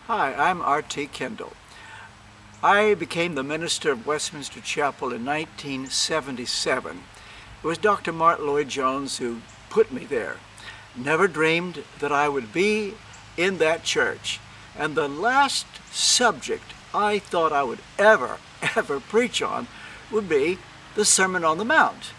Hi, I'm R.T. Kendall. I became the minister of Westminster Chapel in 1977. It was Dr. Lloyd-Jones who put me there. Never dreamed that I would be in that church. And the last subject I thought I would ever preach on would be the Sermon on the Mount.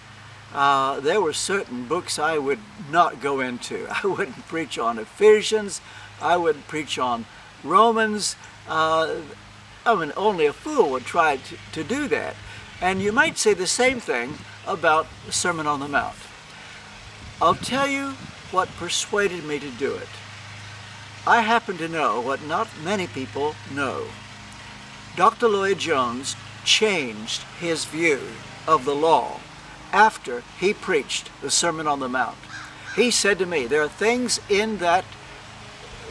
There were certain books I would not go into. I wouldn't preach on Ephesians. I wouldn't preach on Romans. Only a fool would try to do that. And you might say the same thing about the Sermon on the Mount. I'll tell you what persuaded me to do it. I happen to know what not many people know. Dr. Lloyd-Jones changed his view of the law after he preached the Sermon on the Mount. He said to me, there are things in that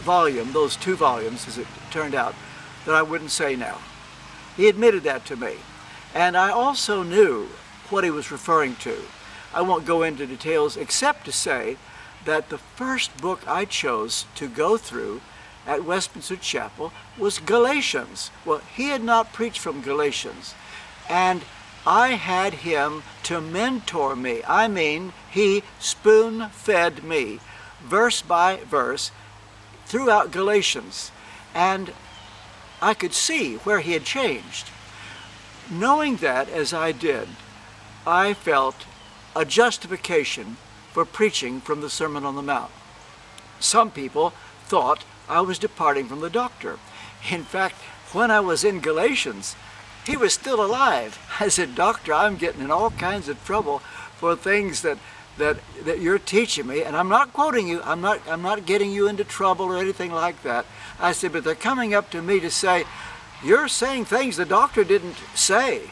volume, those 2 volumes as it turned out, that I wouldn't say now. He admitted that to me. And I also knew what he was referring to. I won't go into details except to say that the first book I chose to go through at Westminster Chapel was Galatians. Well, he had not preached from Galatians. And I had him to mentor me. I mean, he spoon-fed me, verse by verse, throughout Galatians. And I could see where he had changed. Knowing that, as I did, I felt a justification for preaching from the Sermon on the Mount. Some people thought I was departing from the doctor. In fact, when I was in Galatians, he was still alive. I said, "Doctor, I'm getting in all kinds of trouble for things that you're teaching me, and I'm not quoting you. I'm not getting you into trouble or anything like that." I said, "But they're coming up to me to say, you're saying things the doctor didn't say."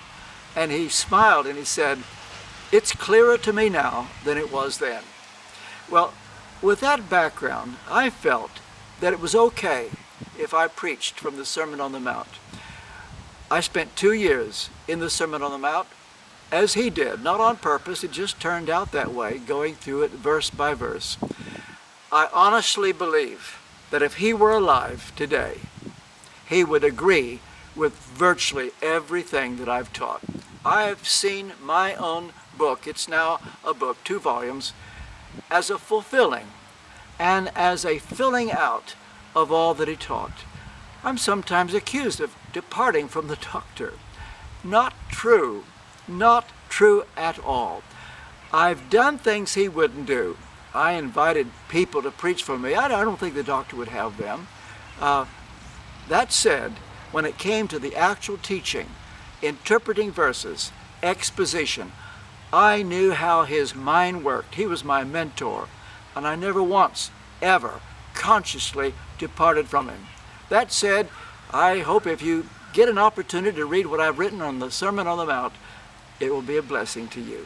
And he smiled and he said, "It's clearer to me now than it was then." Well, with that background, I felt that it was okay if I preached from the Sermon on the Mount. I spent 2 years in the Sermon on the Mount, as he did, not on purpose, it just turned out that way, going through it verse by verse. I honestly believe that if he were alive today, he would agree with virtually everything that I've taught. I've seen my own book, it's now a book, 2 volumes, as a fulfilling and as a filling out of all that he taught. I'm sometimes accused of departing from the doctor. Not true. Not true at all. I've done things he wouldn't do. I invited people to preach for me. I don't think the doctor would have them. That said, when it came to the actual teaching, interpreting verses, exposition, I knew how his mind worked. He was my mentor, and I never once, ever, consciously departed from him. That said, I hope if you get an opportunity to read what I've written on the Sermon on the Mount, it will be a blessing to you.